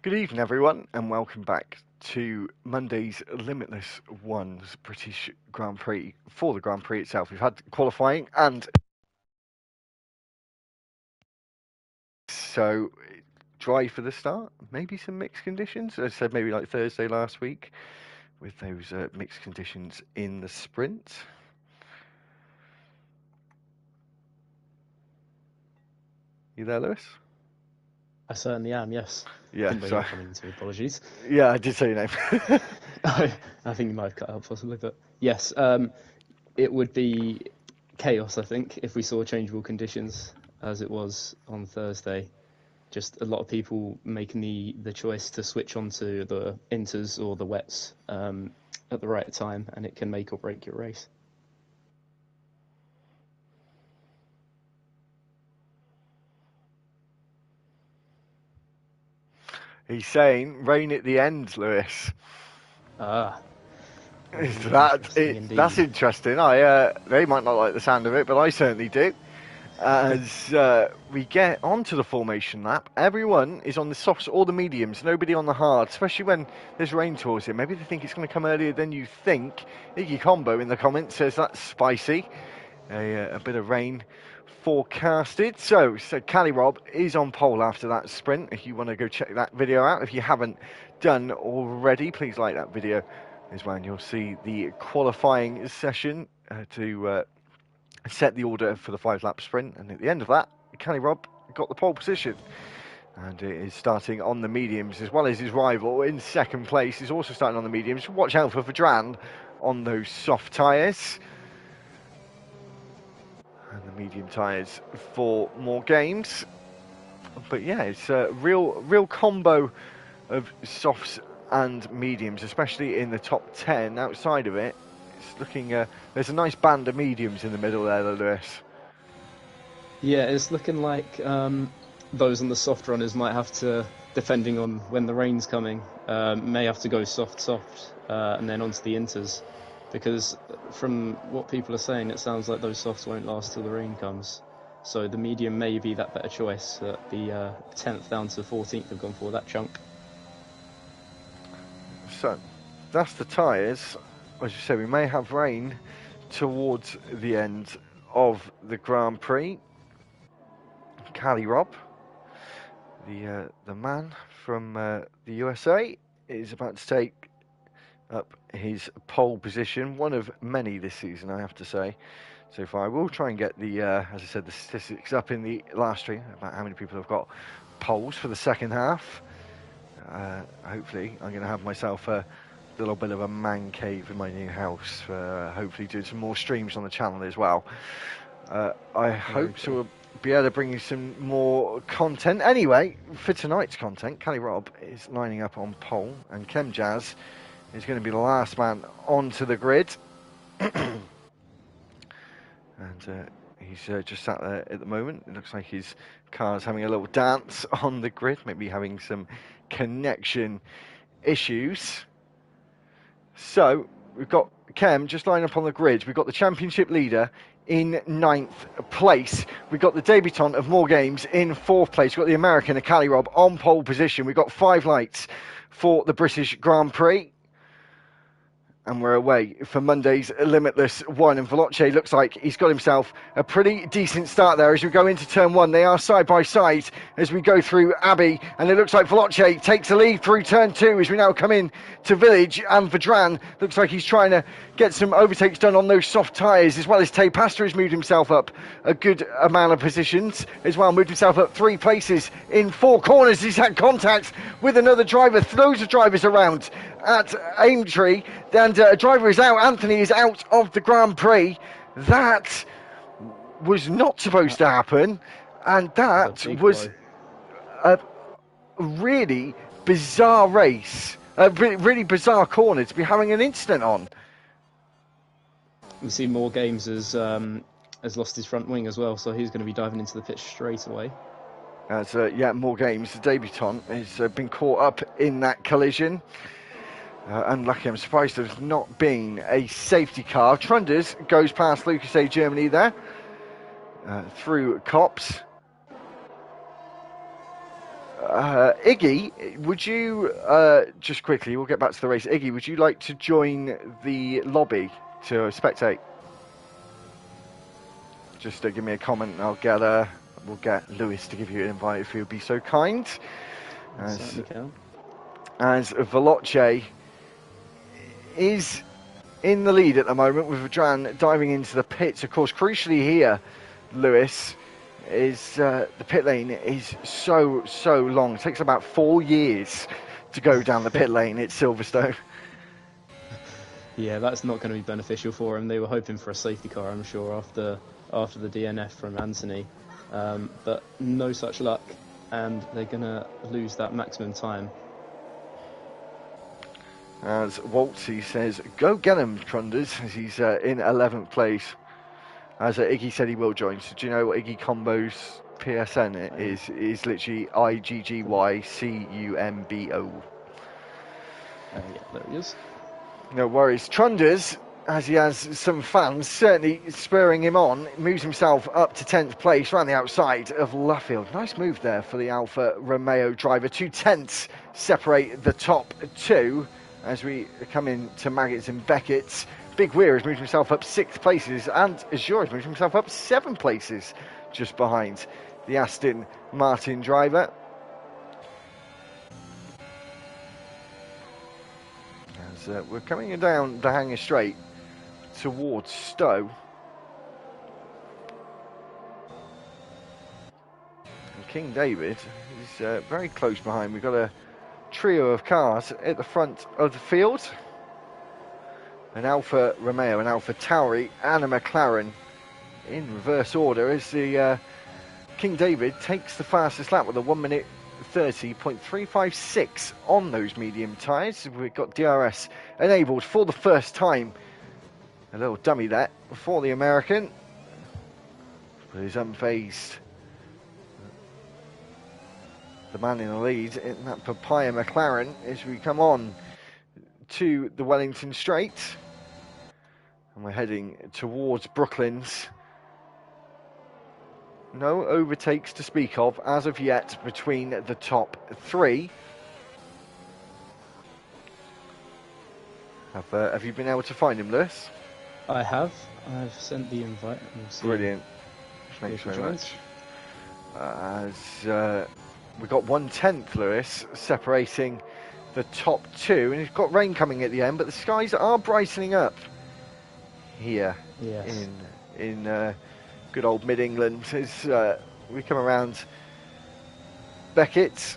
Good evening, everyone, and welcome back to Monday's Limitless One's British Grand Prix. For the Grand Prix itself, we've had qualifying, and so dry for the start. Maybe some mixed conditions. As I said, maybe like Thursday last week, with those mixed conditions in the sprint. You there, Lewis? I certainly am, yes. Yeah, Didn't know you were sorry. coming into apologies. Yeah, I did say your name. I think you might have cut out possibly, but yes, it would be chaos, I think, if we saw changeable conditions as it was on Thursday. Just a lot of people making the choice to switch onto the inters or the wets at the right time, and it can make or break your race. He's saying rain at the end, Lewis. Ah, That's interesting. They might not like the sound of it, but I certainly do. As we get onto the formation lap, everyone is on the softs or the mediums, nobody on the hard, especially when there's rain towards it. Maybe they think it's going to come earlier than you think. Iggy Combo in the comments says that's spicy. A bit of rain forecasted. So Cali Rob is on pole after that sprint. If you want to go check that video out, if you haven't done already, please like that video as well, and you'll see the qualifying session to set the order for the 5-lap sprint. And at the end of that, Cali Rob got the pole position. And it is starting on the mediums, as well as his rival in second place. He's also starting on the mediums. Watch out for Vedran on those soft tyres. And the medium tyres for more games. But yeah, it's a real combo of softs and mediums, especially in the top 10. Outside of it, it's looking there's a nice band of mediums in the middle there, Lewis. Yeah, it's looking like those on the soft runners might have to, depending on when the rain's coming, may have to go soft, and then onto the inters. Because from what people are saying, it sounds like those softs won't last till the rain comes. So the medium may be that better choice. The 10th down to 14th have gone for that chunk. So that's the tyres. As you say, we may have rain towards the end of the Grand Prix. Cali Rob, the man from the USA, is about to take up his pole position, one of many this season, I have to say. So far, I will try and get the, as I said, the statistics up in the last stream about how many people have got poles for the second half. Hopefully, I'm going to have myself a little bit of a man cave in my new house. Hopefully, do some more streams on the channel as well. I hope to be able to bring you some more content. Anyway, for tonight's content, Cali Rob is lining up on pole, and Clem Jazz is going to be the last man onto the grid. And he's just sat there at the moment. It looks like his car's having a little dance on the grid, maybe having some connection issues. So we've got Kem just lining up on the grid. We've got the championship leader in 9th place. We've got the debutant of more games in 4th place. We've got the American, Cali Rob, on pole position. We've got 5 lights for the British Grand Prix. And we're away for Monday's Limitless One. And Veloce looks like he's got himself a pretty decent start there as we go into turn 1. They are side by side as we go through Abbey. And it looks like Veloce takes the lead through turn 2 as we now come in to Village. And Vedran looks like he's trying to get some overtakes done on those soft tyres, as well as Tay Pastor has moved himself up a good amount of positions as well. Moved himself up 3 places in 4 corners. He's had contact with another driver. Loads of drivers around at Aimtree, and a driver is out. Anthony is out of the Grand Prix. That was not supposed to happen, and that was a really bizarre race, a really bizarre corner to be having an incident on. We see more games has lost his front wing as well, so he's going to be diving into the pitch straight away. More games. The debutant has been caught up in that collision. Unlucky, I'm surprised there's not been a safety car. Trunders goes past Lucas A. Germany there, through Cops. Iggy, would you, just quickly, we'll get back to the race. Iggy, would you like to join the lobby to spectate? Just give me a comment and we'll get Lewis to give you an invite if he would be so kind. Certainly can. As Veloce is in the lead at the moment with Vedran diving into the pits. Of course, crucially here, Lewis, is the pit lane is so long. It takes about 4 years to go down the pit lane at Silverstone. Yeah, that's not going to be beneficial for him. They were hoping for a safety car, I'm sure, after the DNF from Anthony, but no such luck, and they're going to lose that maximum time. As Waltzy says, go get him, Trunders, as he's in 11th place. As Iggy said, he will join. So do you know what Iggy Combo's PSN is? It is literally IGGYCUMBO. Yeah, there he is. No worries. Trunders, as he has some fans certainly spurring him on, moves himself up to 10th place around the outside of Luffield. Nice move there for the Alfa Romeo driver. 2/10 separate the top two as we come into Maggots and Beckett. Big Weir has moved himself up 6 places, and Azure has moved himself up 7 places just behind the Aston Martin driver. As we're coming down the Hanger Straight towards Stowe. And King David is very close behind. We've got a trio of cars at the front of the field. An Alfa Romeo, an Alfa Tauri and a McLaren in reverse order as the King David takes the fastest lap with a 1 minute 30.356 on those medium tyres. We've got DRS enabled for the first time. A little dummy there for the American, but he's unfazed. The man in the lead in that Papaya McLaren as we come on to the Wellington Straight. And we're heading towards Brooklands. No overtakes to speak of as of yet between the top 3. Have you been able to find him, Lewis? I have. I've sent the invite. Brilliant. Thanks very much. As we've got 1/10, Lewis, separating the top 2. And you've got rain coming at the end, but the skies are brightening up here in good old mid-England as we come around Beckett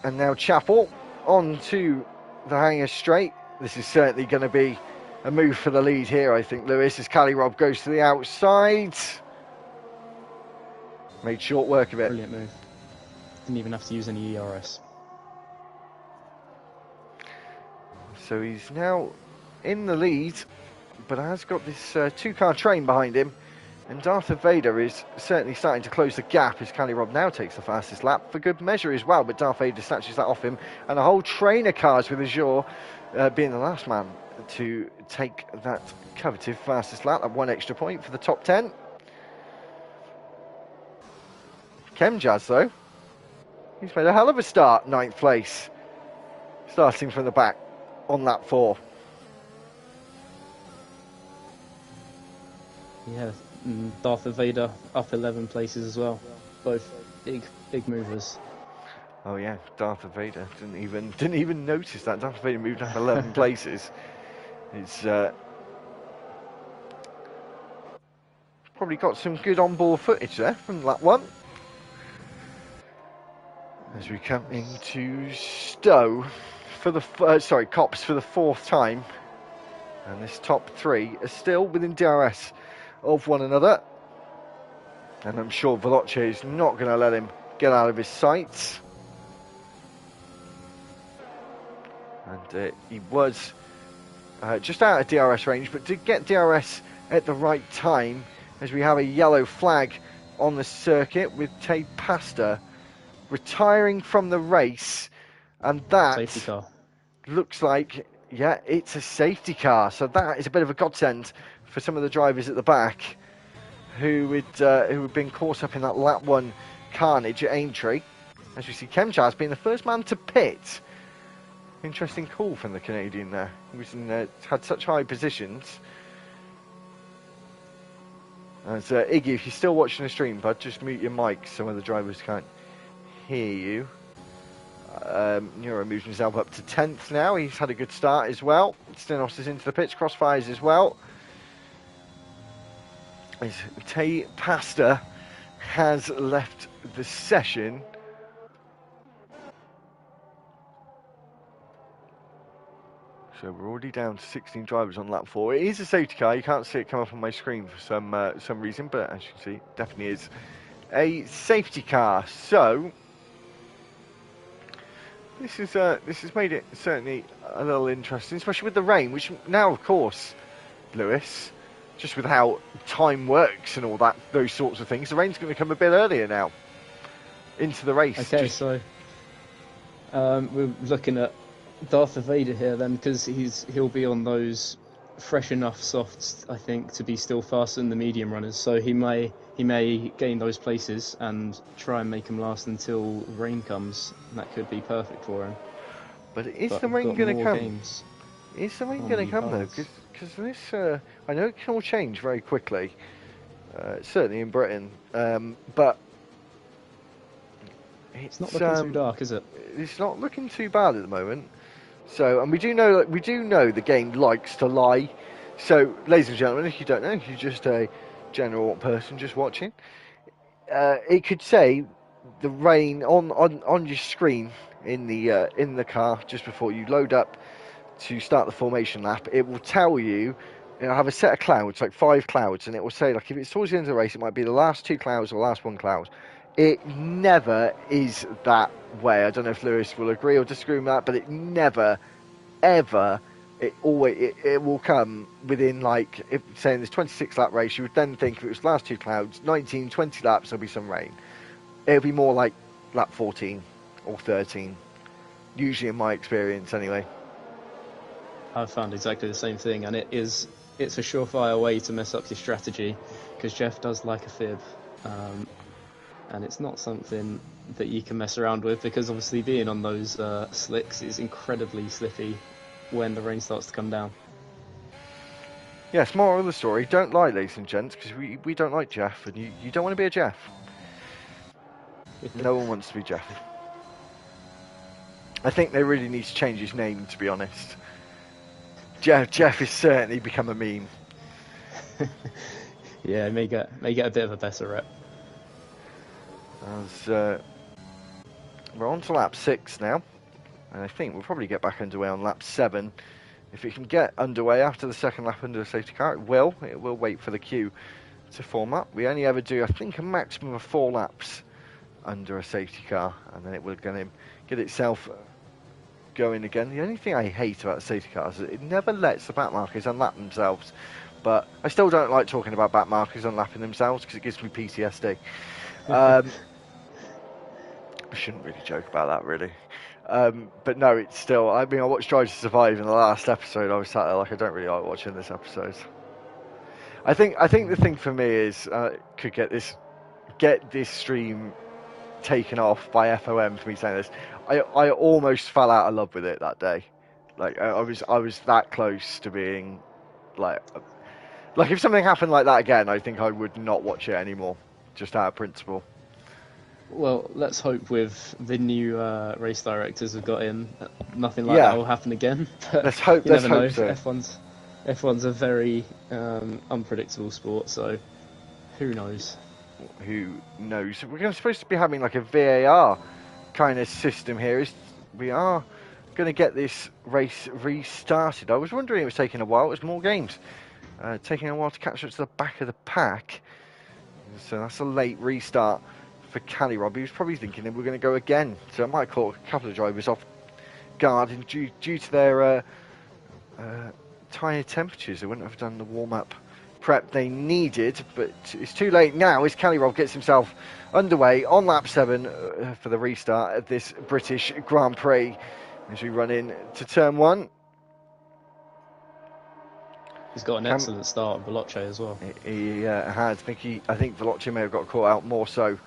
and now Chapel onto the Hanger Straight. This is certainly going to be a move for the lead here, I think, Lewis, as Cali Rob goes to the outside. Made short work of it. Brilliant move. Didn't even have to use any ERS. So he's now in the lead, but has got this 2-car train behind him. And Darth Vader is certainly starting to close the gap as Cali Rob now takes the fastest lap for good measure as well. But Darth Vader snatches that off him, and a whole train of cars with Azure being the last man to take that coveted fastest lap. That 1 extra point for the top 10. Chemjazz, though, he's made a hell of a start, 9th place, starting from the back on lap 4. Yeah, Darth Vader up 11 places as well. Both big movers. Oh yeah, Darth Vader didn't even notice that. Darth Vader moved up 11 places. It's probably got some good onboard footage there from lap 1. As we come into Stowe for the Cops for the 4th time, and this top 3 are still within DRS of one another, and I'm sure Veloce is not going to let him get out of his sights. And he was just out of DRS range, but did get DRS at the right time, as we have a yellow flag on the circuit with Tate Pasta retiring from the race, and that safety car. Looks like, yeah, it's a safety car. So that is a bit of a godsend for some of the drivers at the back who had been caught up in that lap 1 carnage at Aintree. As we see, Chemchaz being the first man to pit. Interesting call from the Canadian there. He was had such high positions. As Iggy, if you're still watching the stream, bud, just mute your mic. Some of the drivers can't hear you. Neuro moves himself up to 10th now. He's had a good start as well. Stenos is into the pits, crossfires as well. As Tay Pasta has left the session. So we're already down to 16 drivers on lap 4. It is a safety car. You can't see it come up on my screen for some reason, but as you can see, it definitely is a safety car. So this has made it certainly a little interesting, especially with the rain, which now, of course, Lewis, just with how time works and all that, those sorts of things, the rain's going to come a bit earlier now into the race. Okay, so we're looking at Darth Vader here then, because he'll be on those fresh enough softs, I think, to be still faster than the medium runners. So he may gain those places and try and make them last until rain comes. And that could be perfect for him. But is the rain going to come? Is the rain going to come though? Because this, I know it can all change very quickly. Certainly in Britain, but it's not looking too dark, is it? It's not looking too bad at the moment. So, and we do know the game likes to lie. So, ladies and gentlemen, if you don't know, if you're just a general person just watching, it could say the rain on your screen in the car just before you load up to start the formation lap. It will tell you. It'll have a set of clouds, like 5 clouds, and it will say, like, if it's towards the end of the race, it might be the last 2 clouds or the last 1 cloud. It never is that way. I don't know if Lewis will agree or disagree with that, but it never, ever, it will come within, like, if saying there's 26 lap race, you would then think if it was the last 2 clouds, 19, 20 laps, there'll be some rain. It'll be more like lap 14 or 13, usually in my experience anyway. I've found exactly the same thing, and it's a surefire way to mess up your strategy, because Jeff does like a fib. And it's not something that you can mess around with, because obviously being on those slicks is incredibly slippy when the rain starts to come down. Yes, moral of the story, don't lie, ladies and gents, because we don't like Jeff, and you don't want to be a Jeff. No one wants to be Jeff. I think they really need to change his name, to be honest. Jeff has certainly become a meme. Yeah, may get a bit of a better rep. As we're on to lap 6 now, and I think we'll probably get back underway on lap 7. If it can get underway after the second lap under a safety car, it will wait for the queue to form up. We only ever do, I think, a maximum of 4 laps under a safety car, and then it will get itself going again. The only thing I hate about the safety cars is it never lets the back markers unlap themselves, but I still don't like talking about back markers unlapping themselves because it gives me PTSD. I shouldn't really joke about that, really. But no, it's still... I mean, I watched Drive to Survive in the last episode. I was sat there like, I don't really like watching this episode. I think the thing for me is could get this stream taken off by FOM for me saying this. I almost fell out of love with it that day. Like I was that close to being like if something happened like that again, I think I would not watch it anymore, just out of principle. Well, let's hope with the new race directors we've got in, nothing like that will happen again. But let's hope. You Let's never hope know. so. F1's a very unpredictable sport, so who knows? Who knows? We're supposed to be having like a VAR kind of system here. We are going to get this race restarted. I was wondering it was taking a while. It was more games. Taking a while to catch up to the back of the pack. So that's a late restart for Cali Rob. He was probably thinking that we're going to go again. So it might caught a couple of drivers off guard and due to their tyre temperatures. They wouldn't have done the warm-up prep they needed, but it's too late now as Cali Rob gets himself underway on lap 7 for the restart of this British Grand Prix as we run in to turn 1. He's got an excellent start on Veloce as well. He has. I think Veloce may have got caught out more so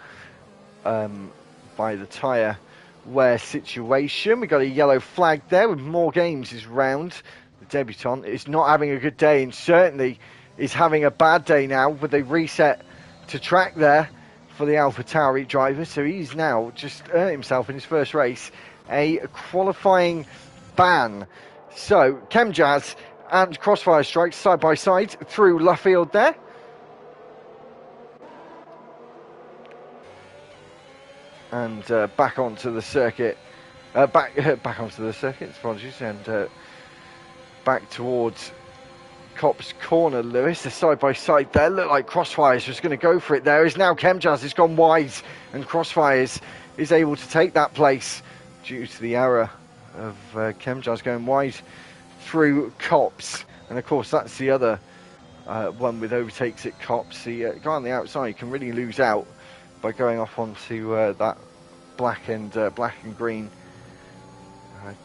by the tyre wear situation. We got a yellow flag there with more games is round. The debutant is not having a good day and certainly is having a bad day now with a reset to track there for the AlphaTauri driver. So he's now just earned himself in his first race a qualifying ban. So Chemjazz and Crossfire Strikes side by side through Luffield there. And back onto the circuit, back onto the circuit, apologies, and back towards Copse Corner, Lewis. The side by side there, look like Crossfire's just going to go for it there. Is now Chemjazz has gone wide, and Crossfire is able to take that place due to the error of Chemjazz going wide through Copse. And of course, that's the other one with overtakes at Copse. The guy on the outside can really lose out by going off onto that black and green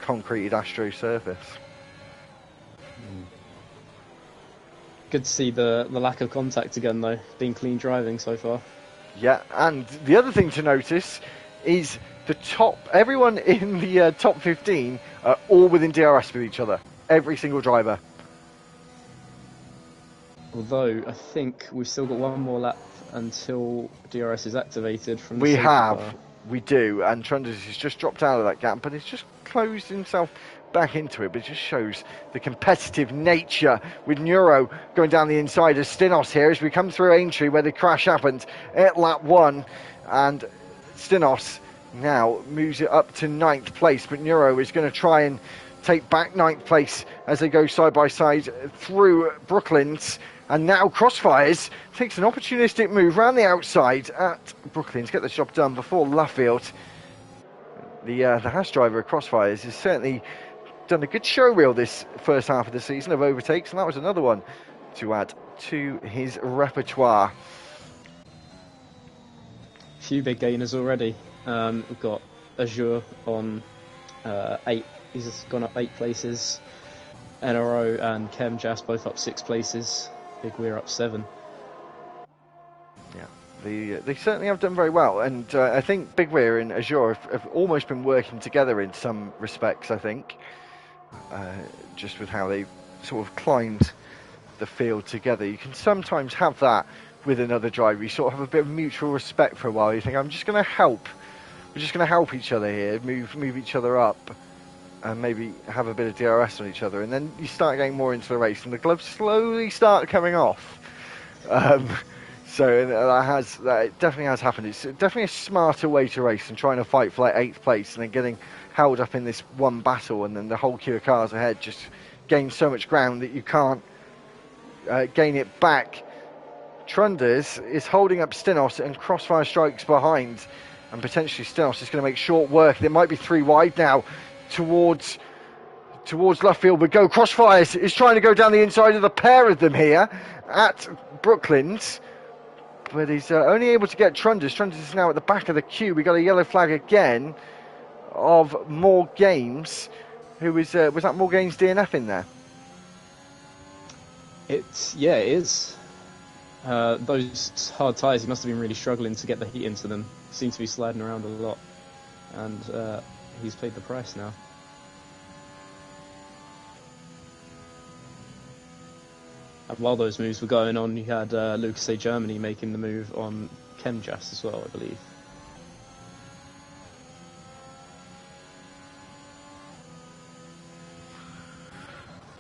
concreted Astro surface. Good to see the lack of contact again, though. Been clean driving so far. Yeah, and the other thing to notice is everyone in the top 15 are all within DRS with each other. Every single driver. Although I think we've still got one more lap until DRS is activated from the We safety have, car. we do, and Trunders has just dropped out of that gap, but he's just closed himself back into it. But it just shows the competitive nature with Neuro going down the inside of Stinos here as we come through Aintree where the crash happened at lap 1, and Stinos now moves it up to 9th place, but Neuro is going to try and take back 9th place as they go side by side through Brooklands. And now Crossfires takes an opportunistic move round the outside at Brooklyn to get the job done before Luffield. The Haas driver of Crossfires has certainly done a good showreel this first half of the season of overtakes, and that was another one to add to his repertoire. A few big gainers already. We've got Azure on 8. He's gone up 8 places. NRO and Chemjazz both up 6 places. Big Weir up 7. Yeah, they certainly have done very well, and I think Big Weir and Azure have almost been working together in some respects, I think, just with how they've sort of climbed the field together. You can sometimes have that with another driver. You sort of have a bit of mutual respect for a while. You think, we're just going to help each other here, move each other up, and maybe have a bit of DRS on each other, and then you start getting more into the race and the gloves slowly start coming off. So that definitely has happened. It's definitely a smarter way to race than trying to fight for like 8th place and then getting held up in this one battle, and then the whole queue of cars ahead just gains so much ground that you can't gain it back. Trunders is holding up Stinos and Crossfire Strikes behind, and potentially Stinos is going to make short work. There might be 3 wide now towards Luffield, but Crossfires is trying to go down the inside of the pair of them here at Brooklands, but he's only able to get Trunders. Trunders is now at the back of the queue. We got a yellow flag again of More Games. Who was that More Games DNF in there? It is. Those hard tyres, he must have been really struggling to get the heat into them. Seem to be sliding around a lot, and he's paid the price now. And while those moves were going on, you had Lucas A. Germany making the move on Chemjazz as well, I believe.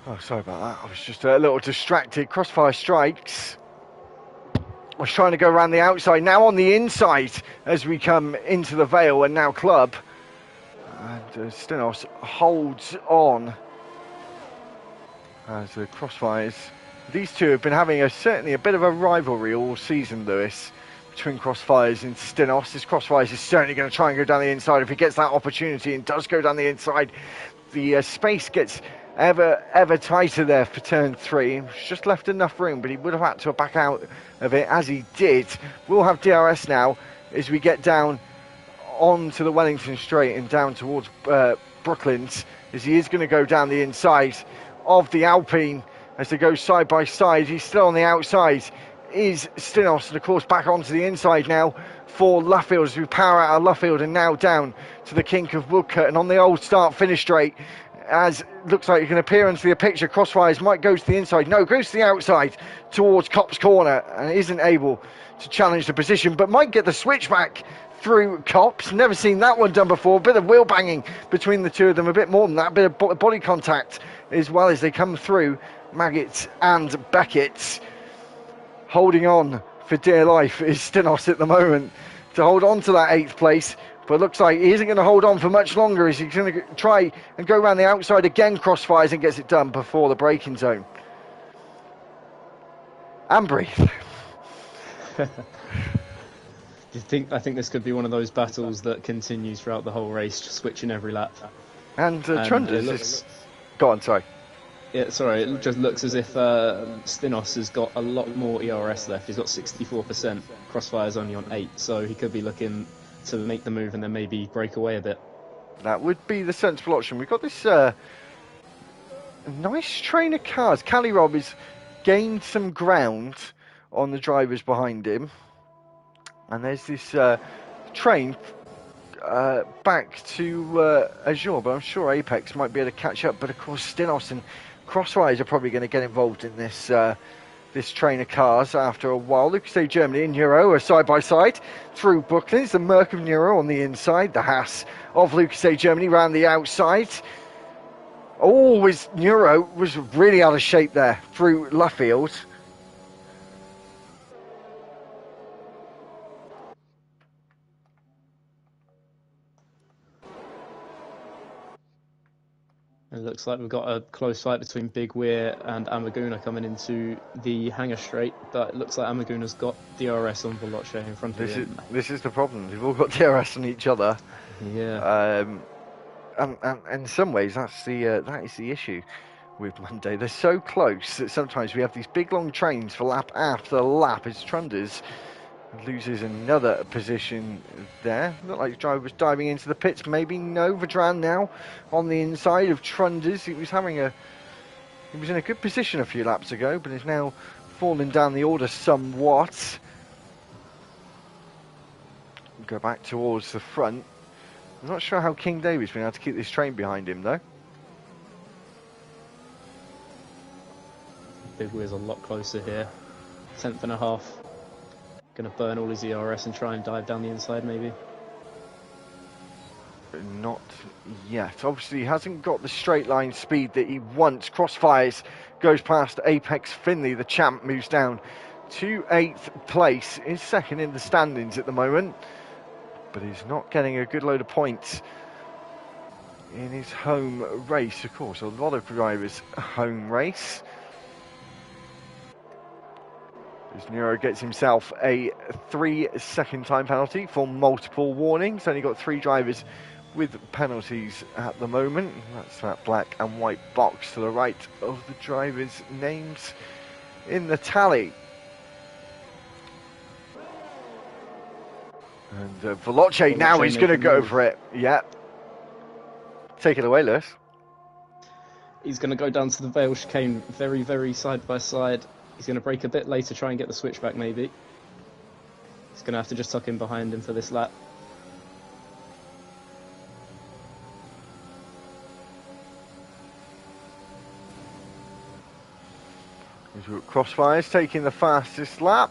Oh, sorry about that. I was just a little distracted. Crossfire Strikes was trying to go around the outside. Now on the inside as we come into the Vale, and now Club. And Stinos holds on as the Crossfires. These two have been having certainly a bit of a rivalry all season, Lewis, between Crossfires and Stinos. This Crossfires is certainly going to try and go down the inside if he gets that opportunity, and does go down the inside. The space gets ever tighter there for turn 3. It's just left enough room, but he would have had to back out of it as he did. We'll have DRS now as we get down onto the Wellington Straight and down towards Brooklands, as he is going to go down the inside of the Alpine as they go side by side. He's still on the outside is Stinos, and of course back onto the inside now for Luffield as we power out of Luffield and now down to the kink of Woodcote and on the old start-finish straight. As looks like you can appear into the picture, Crossfires might go to the inside. No, goes to the outside towards Cop's corner and isn't able to challenge the position, but might get the switchback through Cops. Never seen that one done before. A bit of wheel banging between the two of them, a bit more than that, a bit of body contact as well as they come through. Maggots and Beckett holding on for dear life is Stinos at the moment to hold on to that 8th place. But it looks like he isn't going to hold on for much longer as he's going to try and go around the outside again, Crossfires, and gets it done before the braking zone. And breathe. I think this could be one of those battles that continues throughout the whole race, just switching every lap. And Trunders go on, sorry. Yeah, sorry, it just looks as if Stinos has got a lot more ERS left. He's got 64%, Crossfire's only on 8, so he could be looking to make the move and then maybe break away a bit. That would be the sensible option. We've got this nice train of cars. Cali Rob has gained some ground on the drivers behind him. And there's this train back to Azure, but I'm sure Apex might be able to catch up. But of course, Stinos and Crossfires are probably going to get involved in this this train of cars after a while. Lucas A Germany and Neuro are side by side through Brooklyn. It's the Merc of Neuro on the inside, the Haas of Lucas A Germany round the outside. Neuro was really out of shape there through Luffield. It looks like we've got a close fight between Big Weir and Amaguna coming into the hangar straight, but it looks like Amaguna's got DRS on Veloce in front of him. This is the problem. They've all got DRS on each other. Yeah. And in some ways, that is the issue with Monday. They're so close that sometimes we have these big long trains for lap after lap as Trunders loses another position there. Looked like the driver was diving into the pits. Maybe no. Vedran now on the inside of Trunders. He was in a good position a few laps ago, but is now falling down the order somewhat. Go back towards the front. I'm not sure how King David's been able to keep this train behind him though. Big Weir's a lot closer here. 10th and a half. Going to burn all his ERS and try and dive down the inside maybe. Not yet. Obviously he hasn't got the straight line speed that he wants. Crossfires goes past Apex Finley. The champ moves down to 8th place. Is second in the standings at the moment, but he's not getting a good load of points in his home race. Of course, a lot of drivers home race. As Nero gets himself a 3-second time penalty for multiple warnings. Only got 3 drivers with penalties at the moment. That's that black and white box to the right of the drivers' names in the tally. And Veloce now is going to go for it. Yeah. Take it away, Lewis. He's going to go down to the Vale chicane very, very side by side. He's going to brake a bit later, try and get the switchback maybe. He's going to have to just tuck in behind him for this lap. Crossfires taking the fastest lap.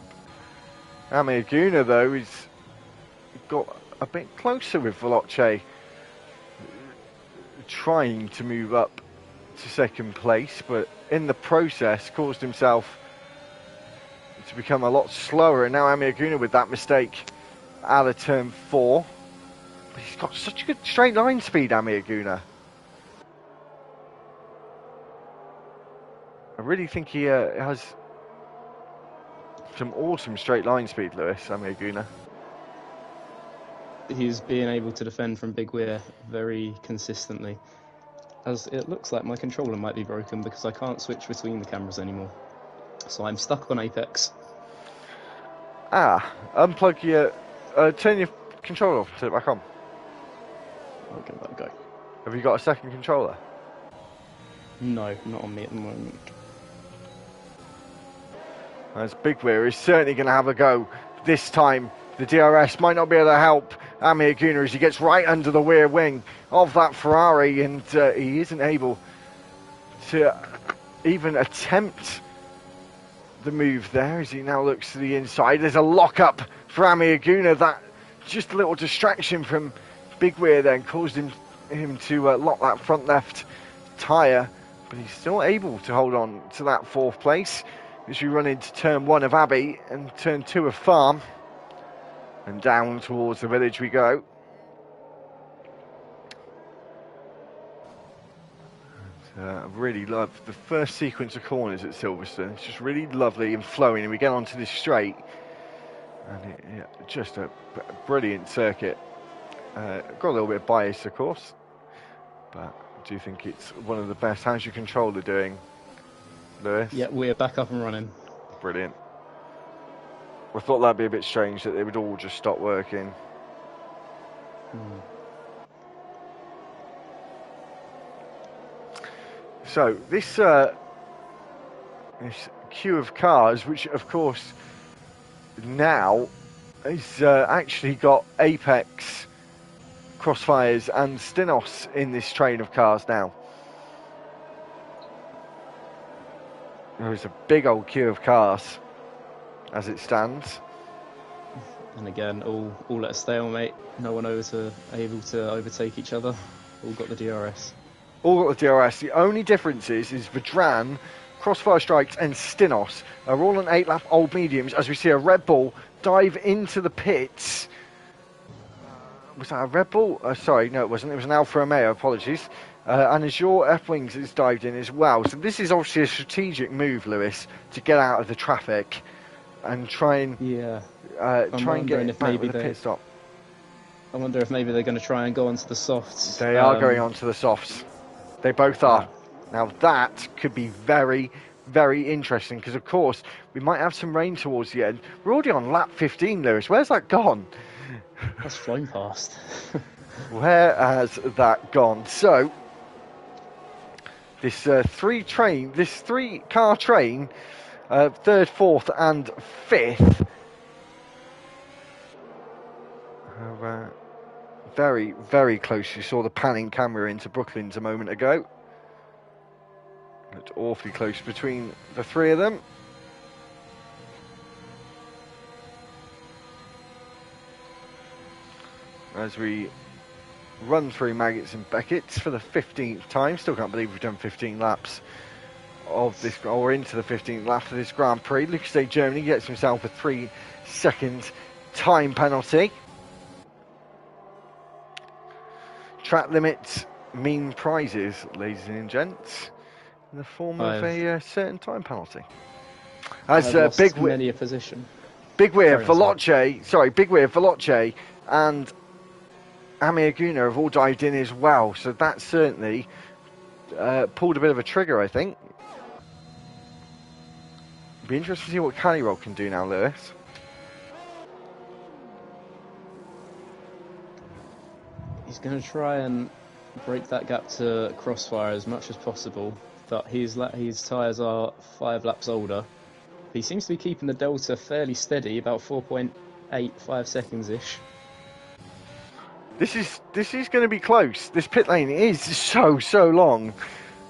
Amaguna though is got a bit closer with Veloce, trying to move up to second place, but in the process caused himself to become a lot slower. And now Amaguna with that mistake out of turn 4. But he's got such a good straight line speed, Amaguna. I really think he has some awesome straight line speed, Lewis, Amaguna. He's being able to defend from Big Weir very consistently. As it looks like my controller might be broken because I can't switch between the cameras anymore. So I'm stuck on Apex. Unplug your... turn your controller off and turn it back on. I'll give that a go. Have you got a second controller? No, not on me at the moment. As Big Wheel is certainly going to have a go this time. The DRS might not be able to help Amir Guna as he gets right under the rear wing of that Ferrari, and he isn't able to even attempt the move there as he now looks to the inside. There's a lock-up for Amir Guna. That just a little distraction from Big Wheel then caused him to lock that front left tyre, but he's still able to hold on to that fourth place as we run into turn 1 of Abbey and turn 2 of Farm, and down towards the village we go. I really love the first sequence of corners at Silverstone. It's just really lovely and flowing, and we get onto this straight, and just a brilliant circuit. Got a little bit of bias, of course, but I do think it's one of the best. How's your controller doing, Lewis? Yeah, we're back up and running. Brilliant. I thought that'd be a bit strange that they would all just stop working. So this queue of cars, which of course now has actually got Apex, Crossfires and Stinos in this train of cars now. There is a big old queue of cars as it stands. And again, all at a stalemate. No one able to overtake each other. All got the DRS. All got the DRS. The only difference is Vedran, Crossfire Strikes and Stinos are all on 8-lap old mediums as we see a Red Bull dive into the pits. Was that a Red Bull? Sorry, no it wasn't. It was an Alfa Romeo, apologies. And Azure F-Wings has dived in as well. So this is obviously a strategic move, Lewis, to get out of the traffic and try and get it back with a pit stop. I wonder if maybe they're going to try and go onto the softs. They are going onto the softs. They both are. Now that could be very, very interesting because, of course, we might have some rain towards the end. We're already on lap 15, Lewis. Where's that gone? That's flown past. Where has that gone? So, this three-car train, third, fourth, and fifth, very, very close. You saw the panning camera into Brooklands a moment ago. It's awfully close between the three of them. As we run through Maggots and Beckett's for the 15th time. Still can't believe we've done 15 laps of this, or into the 15th lap of this Grand Prix. Lucas Day Germany gets himself a 3-second time penalty. Track limits mean prizes, ladies and gents, in the form of a certain time penalty. As Big Wheel Veloce and Amir Guna have all dived in as well, so that certainly pulled a bit of a trigger, I think. Be interesting to see what Callirol can do now, Lewis. He's going to try and break that gap to Crossfire as much as possible, but his tyres are 5 laps older. He seems to be keeping the delta fairly steady, about 4.85 seconds-ish. This is going to be close. This pit lane is so long,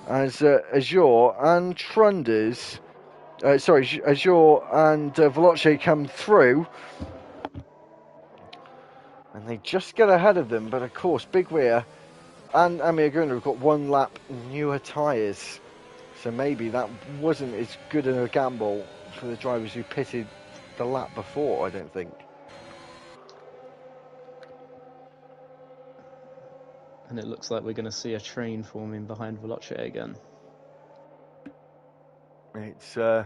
as Azure and Trunders, Azure and Veloce come through, and they just get ahead of them. But of course, Big Weir and Amir Guna have got 1 lap newer tyres, so maybe that wasn't as good a gamble for the drivers who pitted the lap before, I don't think. And it looks like we're going to see a train forming behind Veloce again. It's all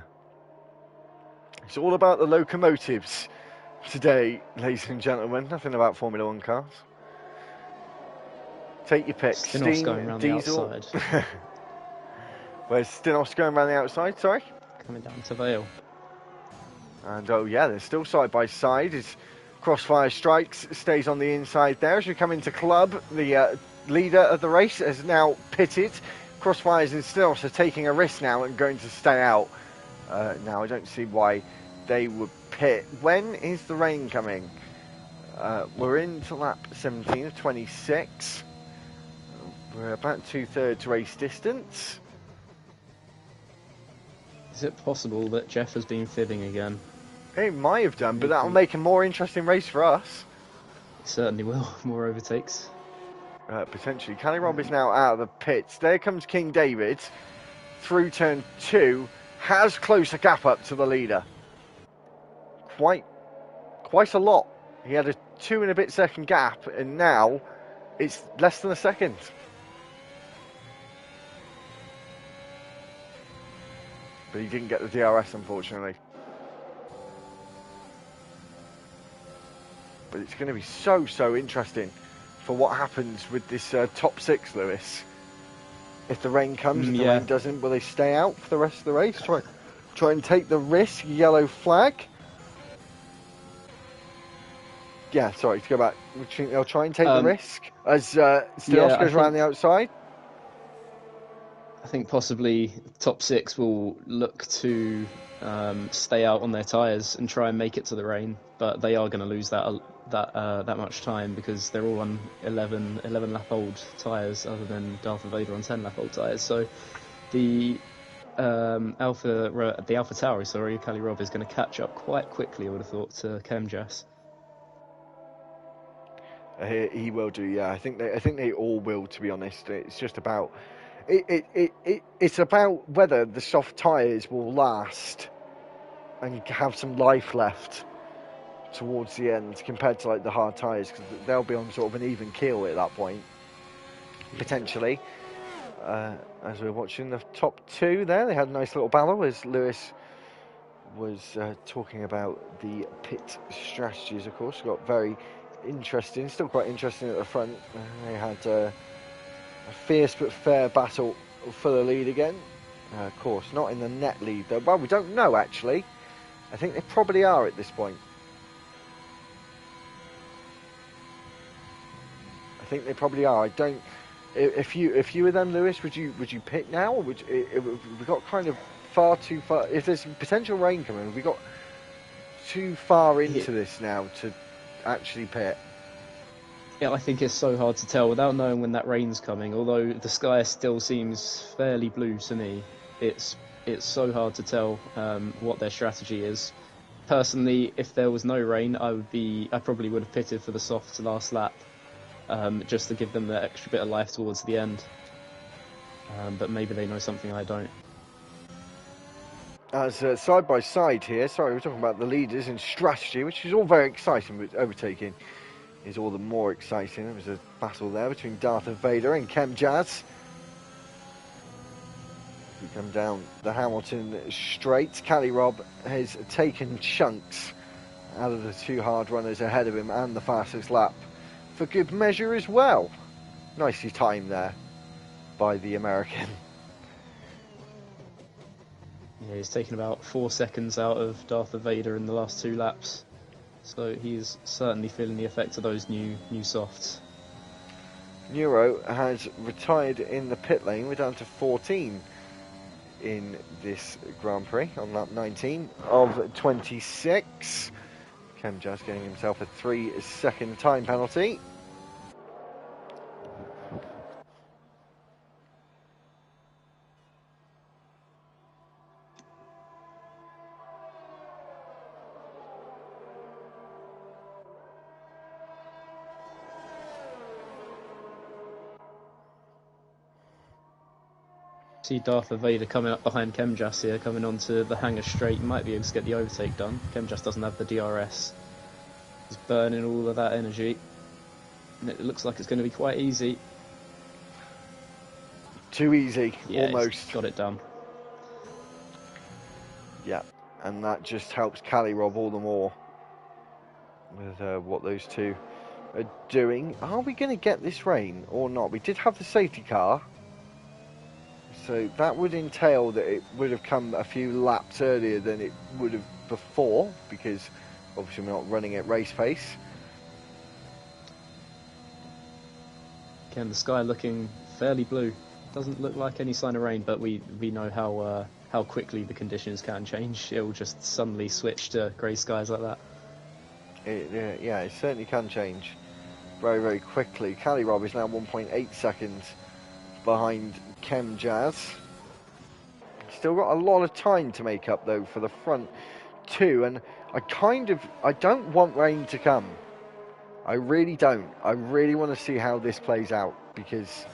about the locomotives today, ladies and gentlemen. Nothing about Formula 1 cars. Take your pick. Stinos Steam, going around diesel. the outside. Where's Stinos going around the outside? Sorry. Coming down to Vale. And oh yeah, they're still side by side. As Crossfire Strikes stays on the inside there. As we come into Club, the leader of the race has now pitted. Crossfires and Stinos are taking a risk now and going to stay out. Now I don't see why they would pit. When is the rain coming? We're into lap 17 of 26. We're about 2/3 race distance. Is it possible that Jeff has been fibbing again? It might have done, but that'll make a more interesting race for us. It certainly will. More overtakes. Potentially. Cali Rob is now out of the pits. There comes King David through turn 2. Has closed a gap up to the leader. Quite a lot. He had a 2 and a bit second gap, and now it's less than a second. But he didn't get the DRS, unfortunately. But it's going to be so interesting for what happens with this top 6, Lewis. If the rain comes, if the rain doesn't, will they stay out for the rest of the race? Try and take the risk, yellow flag. Yeah, sorry, to go back. Do you think they'll try and take the risk as Stilos goes around the outside? I think possibly top 6 will look to stay out on their tyres and try and make it to the rain, but they are going to lose that much time because they're all on 11 lap old tyres, other than Darth Vader on 10 lap old tyres. So the Alpha Tauri, Cali Rob, is going to catch up quite quickly, I would have thought, to Chemjas. He will do, yeah. I think they all will, to be honest. It's just about it's about whether the soft tyres will last and have some life left towards the end compared to like the hard tyres, because they'll be on sort of an even keel at that point, potentially. As we're watching the top 2 there, they had a nice little battle as Lewis was talking about the pit strategies. Of course, got very interesting, still quite interesting at the front. They had a fierce but fair battle for the lead again. Of course, not in the net lead though. Well, we don't know actually. I think they probably are at this point. I think they probably are. I don't. If you were them, Lewis, would you pit now, or would we got kind of far too far? If there's potential rain coming, we got too far into this now to actually pit. Yeah, I think it's so hard to tell without knowing when that rain's coming. Although the sky still seems fairly blue to me, it's so hard to tell what their strategy is. Personally, if there was no rain, I probably would have pitted for the soft last lap, just to give them the extra bit of life towards the end. But maybe they know something I don't. As side by side here, sorry, we're talking about the leaders and strategy, which is all very exciting, but overtaking is all the more exciting. There was a battle there between Darth Vader and Chemjas. We come down the Hamilton straight. Cali Rob has taken chunks out of the 2 hard runners ahead of him and the fastest lap for good measure as well. Nicely timed there by the American. Yeah, he's taken about 4 seconds out of Darth Vader in the last 2 laps. So he's certainly feeling the effect of those new softs. Neuro has retired in the pit lane. We're down to 14 in this Grand Prix on lap 19 of 26. Chemjas getting himself a 3-second time penalty. See Darth Vader coming up behind Chemjas here, coming onto the hangar straight. Might be able to get the overtake done. Chemjas doesn't have the DRS. He's burning all of that energy. And it looks like it's going to be quite easy. Too easy, yeah, almost. Got it done. Yeah, and that just helps Cali Rob all the more with what those two are doing. Are we going to get this rain or not? We did have the safety car, so that would entail that it would have come a few laps earlier than it would have before, because obviously we're not running at race pace. Again, the sky looking fairly blue. Doesn't look like any sign of rain, but we know how how quickly the conditions can change. It'll just suddenly switch to grey skies like that. Yeah, it certainly can change very, very quickly. Cali Rob is now 1.8 seconds behind Chem Jazz. Still got a lot of time to make up though for the front two, and I don't want rain to come. I really don't. I really want to see how this plays out, because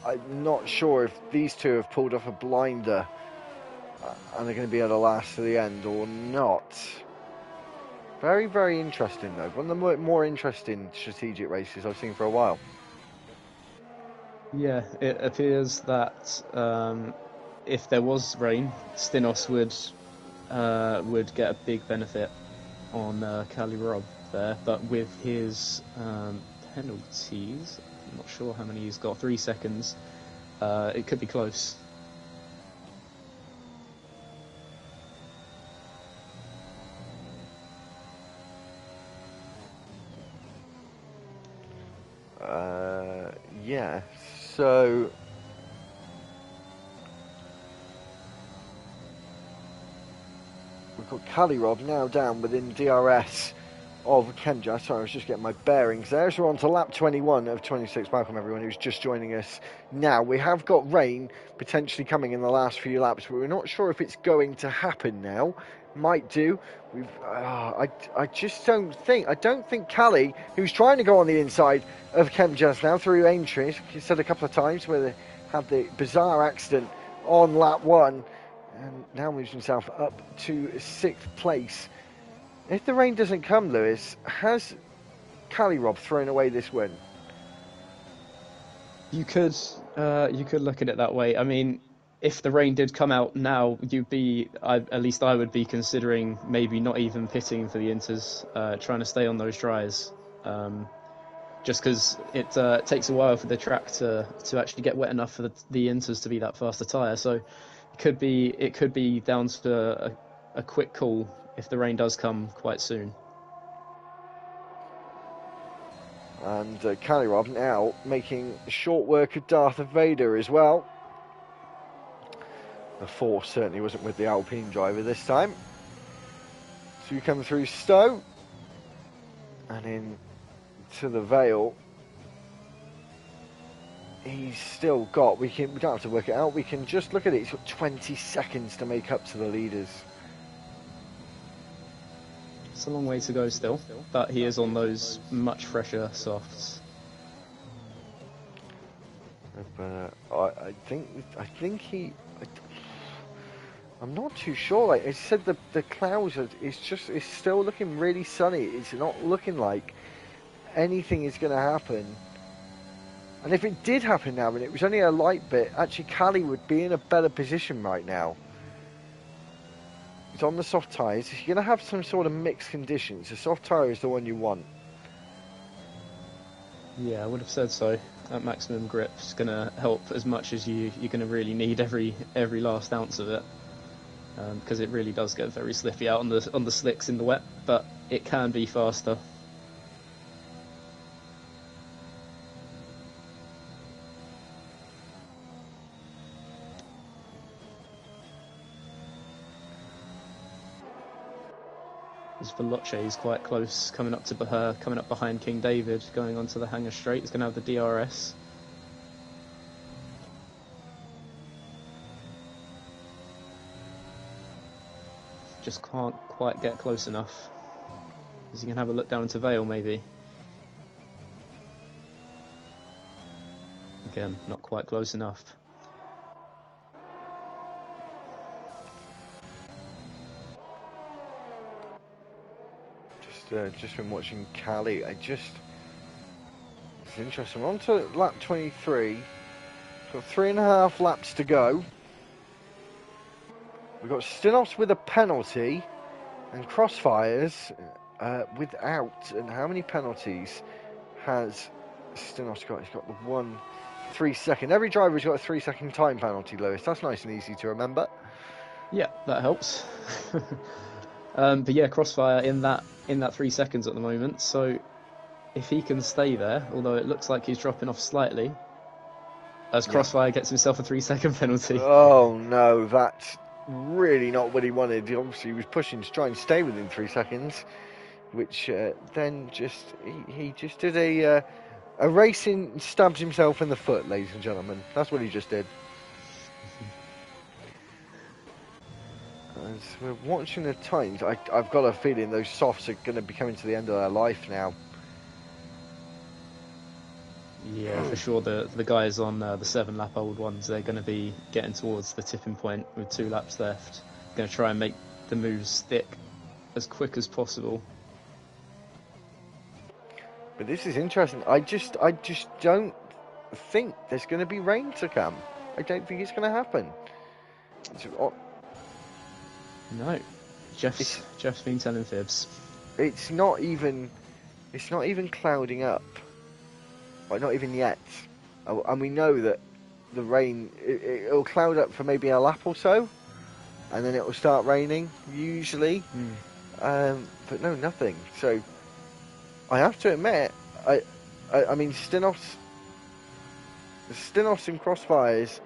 I'm not sure if these two have pulled off a blinder and they're going to be able to last to the end or not. Very, very interesting though. One of the more interesting strategic races I've seen for a while. Yeah, it appears that if there was rain, Stinos would get a big benefit on Cali Rob there, but with his penalties, I'm not sure how many he's got, 3 seconds, it could be close. Yeah, so we've got Cali Rob now down within DRS of Kenja. Sorry, I was just getting my bearings there. So we're on to lap 21 of 26. Welcome everyone who's just joining us now. We have got rain potentially coming in the last few laps, but we're not sure if it's going to happen now. Might do. I don't think Cali, who's trying to go on the inside of Chemjazz now through Aintree, as he said a couple of times, where they had the bizarre accident on lap 1, and now moves himself up to 6th place. If the rain doesn't come, Lewis, has Cali Rob thrown away this win? You could look at it that way. I mean, if the rain did come out now, at least I would be considering maybe not even pitting for the Inters, trying to stay on those dries, just because it takes a while for the track to actually get wet enough for the Inters to be that fast a tyre. So it could be down to a quick call if the rain does come quite soon. And Cali Rob now making short work of Darth Vader as well. The force certainly wasn't with the Alpine driver this time. So we come through Stowe and in to the Vale. He's still got, we don't have to work it out, we can just look at it. He's got 20 seconds to make up to the leaders. It's a long way to go still, but he is on those much fresher softs. I think he. I'm not too sure. Like I said, the clouds it's still looking really sunny. It's not looking like anything is going to happen. And if it did happen now, and it was only a light bit, actually Cali would be in a better position right now. He's on the soft tyres. You're going to have some sort of mixed conditions. The soft tyre is the one you want. Yeah, I would have said so. That maximum grip is going to help as much as you're going to really need every last ounce of it, because it really does get very slippy out on the slicks in the wet, but it can be faster. Veloce is quite close, coming up behind King David, going onto the Hanger Straight. He's going to have the DRS. Just can't quite get close enough. Is he going to have a look down into Vale, maybe? Again, not quite close enough. Just been watching Cali. It's interesting. We're on to lap 23. Got 3.5 laps to go. We've got Stinos with a penalty and Crossfires without. And how many penalties has Stinos got? He's got the 1 3-second. Every driver's got a 3-second time penalty, Lewis. That's nice and easy to remember. Yeah, that helps. But yeah, Crossfire in that 3 seconds at the moment. So if he can stay there, although it looks like he's dropping off slightly, as Crossfire gets himself a 3-second penalty. Oh no, that really not what he wanted. Obviously, he was pushing to try and stay within 3 seconds, which then he just did a racing, stabbed himself in the foot, ladies and gentlemen. That's what he just did. As we're watching the times, I've got a feeling those softs are going to be coming to the end of their life now. Yeah, for sure. The guys on the 7-lap old ones, they're going to be getting towards the tipping point with 2 laps left. Going to try and make the moves stick as quick as possible. But this is interesting. I just don't think there's going to be rain to come. I don't think it's going to happen. No, Jeff's been telling fibs. It's not even clouding up. Like, not even yet. And we know that the rain, it'll cloud up for maybe a lap or so, and then it will start raining, usually. But no, nothing. So, I have to admit, I mean, Stinos and Crossfires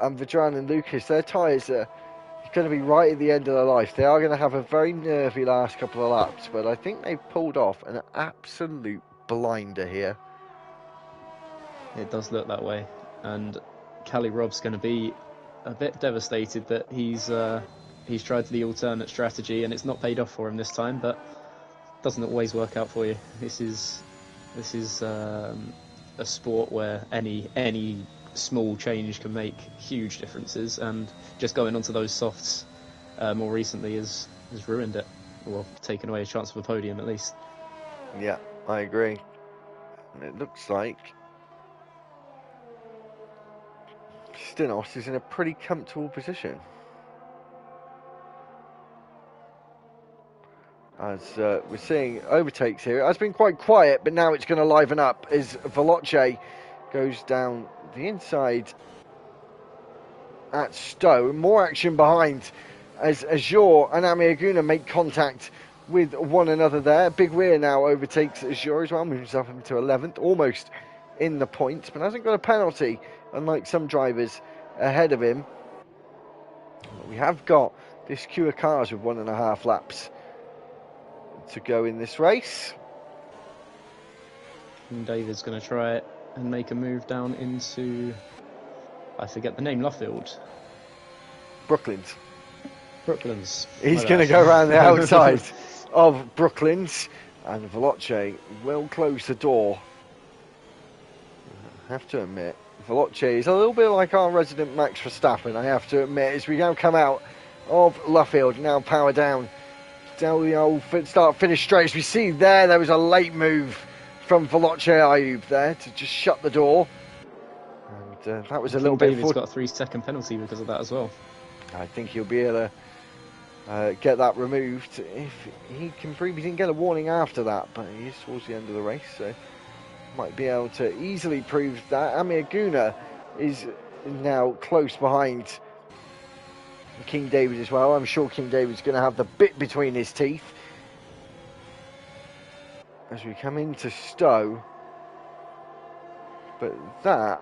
and Vajran and Lucas, their tyres are going to be right at the end of their life. They are going to have a very nervy last couple of laps, but I think they've pulled off an absolute blinder here. It does look that way, and Cali Rob's going to be a bit devastated that he's tried the alternate strategy and it's not paid off for him this time. But it doesn't always work out for you. This is a sport where any small change can make huge differences, and just going onto those softs more recently has ruined it, or taken away a chance of a podium at least. Yeah, I agree. And it looks like Stinos is in a pretty comfortable position. As we're seeing overtakes here. It has been quite quiet, but now it's going to liven up as Veloce goes down the inside at Stowe. More action behind as Azure and Amiaguna make contact with one another there. Big Rear now overtakes Azure as well, moves up into 11th, almost in the points, but hasn't got a penalty, unlike some drivers ahead of him. We have got this queue of cars with 1.5 laps to go in this race. And David's going to try it and make a move down into, I forget the name, Luffield. Brooklands. He's going to go around the outside of Brooklands, and Veloce will close the door. I have to admit, Veloce is a little bit like our resident Max Verstappen, I have to admit, as we now come out of Luffield, now power down the old start-finish straight. As we see there was a late move from Veloce Ayub there to just shut the door. And that was a little bit... David's got a 3-second penalty because of that as well. I think he'll be able to get that removed if he can prove. He didn't get a warning after that, but he is towards the end of the race, so might be able to easily prove that. Amiaguna is now close behind King David as well. I'm sure King David's going to have the bit between his teeth as we come into Stowe. But that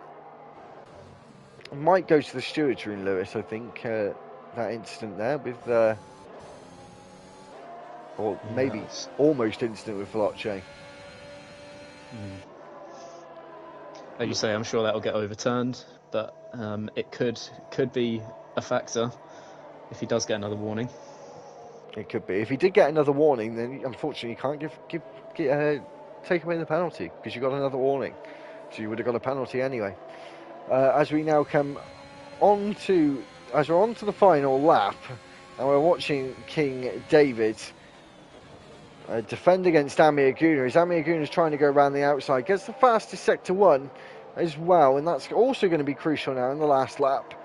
might go to the stewards room, Lewis, I think, that incident there with or maybe almost instant with Veloce. Like you say, I'm sure that'll get overturned, but it could be a factor if he does get another warning. It could be. If he did get another warning, then unfortunately you can't take away the penalty because you got another warning, so you would have got a penalty anyway. As we now come onto the final lap, and we're watching King David defend against Amiaguna. As Amiaguna's trying to go around the outside, gets the fastest sector 1 as well, and that's also going to be crucial now in the last lap.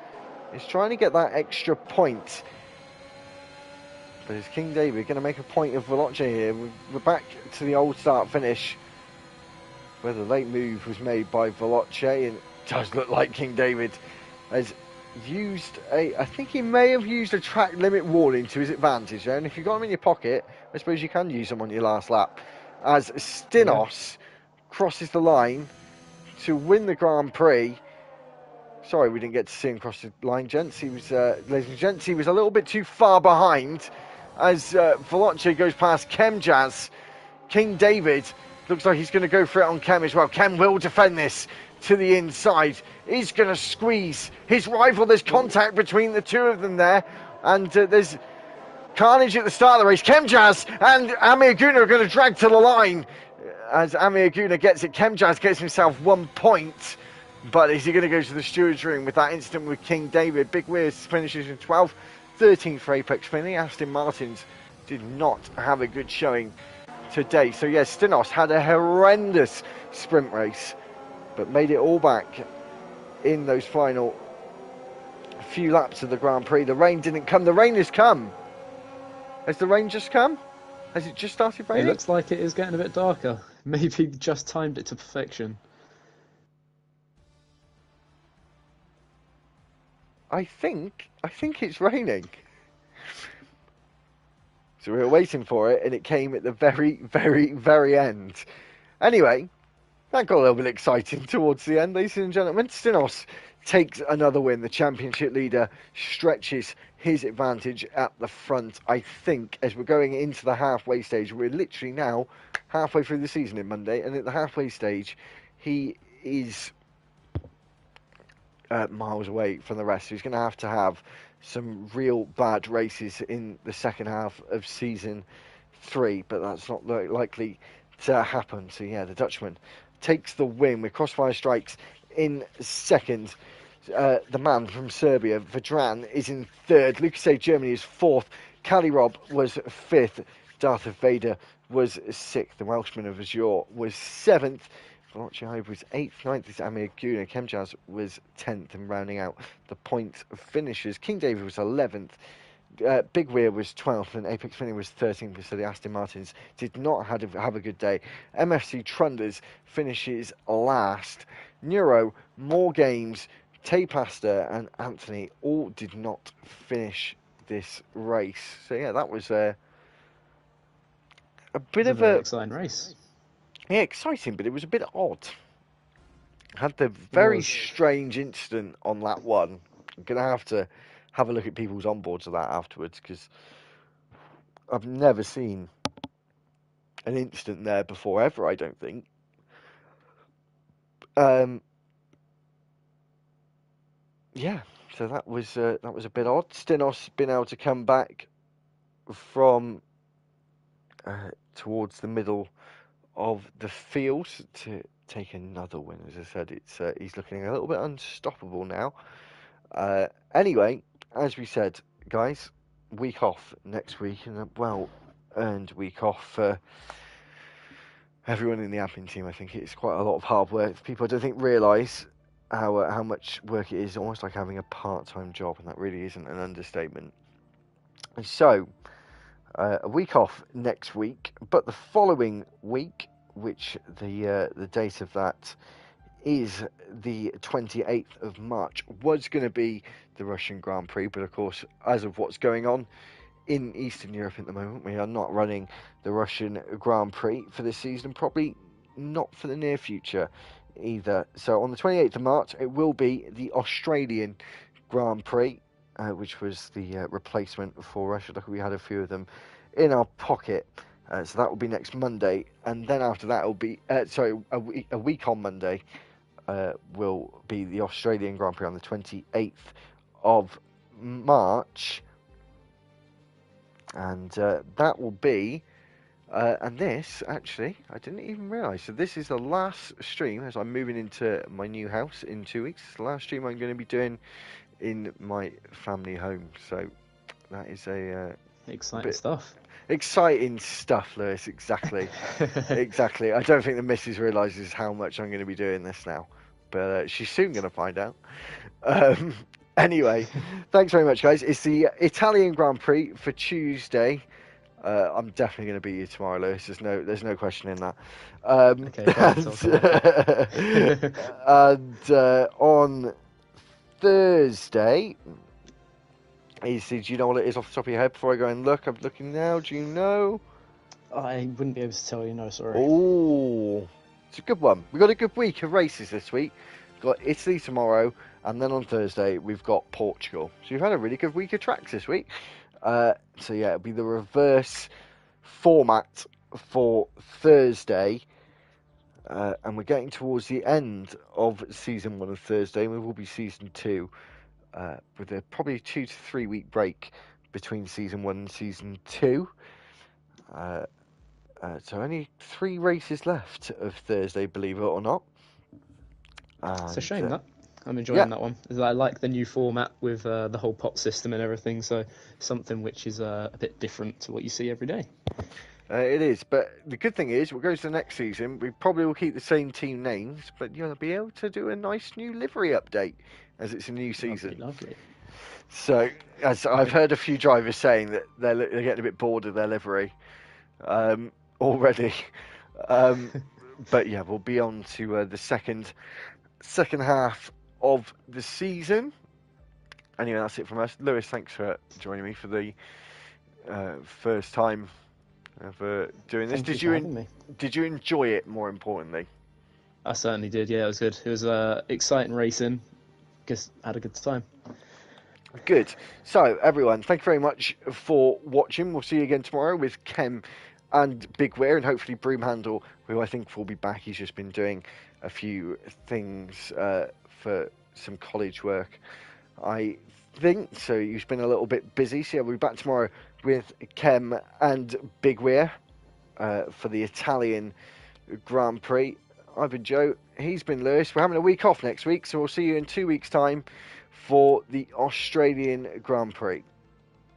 He's trying to get that extra point. But is King David going to make a point of Veloce here? We're back to the old start-finish, where the late move was made by Veloce, and it does look like King David has used I think he may have used a track limit warning to his advantage, and if you've got them in your pocket, I suppose you can use them on your last lap. As Stinos crosses the line to win the Grand Prix, Sorry, we didn't get to see him cross the line, gents. He was, ladies and gents, he was a little bit too far behind as Veloce goes past Chemjaz. King David looks like he's going to go for it on Chem as well. Chem will defend this to the inside. He's going to squeeze his rival. There's contact between the two of them there. And there's carnage at the start of the race. Chemjaz and Amir Guna are going to drag to the line. As Amir Guna gets it, Chemjaz gets himself 1 point. But is he going to go to the steward's room with that incident with King David? Big Weir finishes in 12th, 13th for Apex Finley. Aston Martins did not have a good showing today. So yes, Stinos had a horrendous sprint race, but made it all back in those final few laps of the Grand Prix. The rain didn't come. The rain has come. Has the rain just come? Has it just started raining? It looks like it is getting a bit darker. Maybe just timed it to perfection. I think it's raining. So we were waiting for it, and it came at the very, very, very end. Anyway, that got a little bit exciting towards the end, ladies and gentlemen. Stinos takes another win. The championship leader stretches his advantage at the front. I think as we're going into the halfway stage, we're literally now halfway through the season in Monday, and at the halfway stage, he is miles away from the rest. So he's going to have some real bad races in the second half of season 3, but that's not likely to happen. So yeah, the Dutchman takes the win with Crossfire Strikes in second. The man from Serbia, Vedran, is in third. Lucas A. Germany is fourth. Cali Rob was fifth. Darth of Vader was sixth. The Welshman of Azure was seventh. Veloci Hyde was 8th, 9th is Amir Guna. Chemjaz was 10th, and rounding out the point finishers, King David was 11th, Big Weir was 12th, and Apex Finley was 13th, so the Aston Martins did not have a good day. MFC Trunders finishes last. Neuro, More Games, Tay Pasta, and Anthony all did not finish this race. So yeah, that was a bit of a exciting race. Yeah, exciting, but it was a bit odd. Had the very strange incident on lap 1. I'm going to have a look at people's onboards of that afterwards, because I've never seen an incident there before, ever, I don't think. Yeah, so that was a bit odd. Stinos been able to come back from towards the middle of the field to take another win. As I said, he's looking a little bit unstoppable now. Anyway, as we said, guys, week off next week, and a well-earned week off for everyone in the admin team. I think it's quite a lot of hard work. People, I don't think, realise how much work it is, almost like having a part-time job, and that really isn't an understatement. And so, a week off next week, but the following week, which the date of that is the 28th of March, was going to be the Russian Grand Prix, but of course, as of what's going on in Eastern Europe at the moment, we are not running the Russian Grand Prix for this season, probably not for the near future either. So on the 28th of March, it will be the Australian Grand Prix, which was the replacement for Russia. Look, we had a few of them in our pocket. So that will be next Monday, and then after that will be a week on Monday will be the Australian Grand Prix on the 28th of March, and that will be and this, actually, I didn't even realise, so this is the last stream as I'm moving into my new house in 2 weeks. It's the last stream I'm going to be doing in my family home, so that is exciting stuff. Exciting stuff, Lewis, exactly. Exactly. I don't think the missus realises how much I'm going to be doing this now, but she's soon going to find out. Anyway, thanks very much, guys. It's the Italian Grand Prix for Tuesday. I'm definitely going to beat you tomorrow, Lewis. There's no question in that. Okay, and on Thursday... Do you know what it is off the top of your head before I go and look? I'm looking now. Do you know? I wouldn't be able to tell you, no, sorry. Oh, it's a good one. We've got a good week of races this week. We've got Italy tomorrow, And then on Thursday, we've got Portugal. So we've had a really good week of tracks this week. So yeah, it'll be the reverse format for Thursday. And we're getting towards the end of season 1 of Thursday, and we will be season 2 with a probably 2 to 3 week break between season 1 and season 2. So only 3 races left of Thursday, believe it or not. It's a And, shame that. I'm yeah. enjoying that one. I like the new format with the whole pot system and everything, so something which is a bit different to what you see every day. It is, but the good thing is, we'll go to the next season. We probably will keep the same team names, but you'll be able to do a nice new livery update as it's a new season. Lovely. So, as I've heard a few drivers saying that they're getting a bit bored of their livery already. But yeah, we'll be on to the second half of the season. Anyway, that's it from us. Lewis, thanks for joining me for the first time of doing this. Thank you for having me. Did you enjoy it? More importantly, I certainly did. Yeah, it was good. It was exciting racing. Guess had a good time. good. So, everyone, thank you very much for watching. We'll see you again tomorrow with Kem and Big Weir, and hopefully Broomhandle, who I think will be back. He's just been doing a few things for some college work, I think. So he's been a little bit busy. So yeah, we'll be back tomorrow with Kem and Big Weir for the Italian Grand Prix. I've been Joe. He's been Lewis. We're having a week off next week, so we'll see you in 2 weeks' time for the Australian Grand Prix.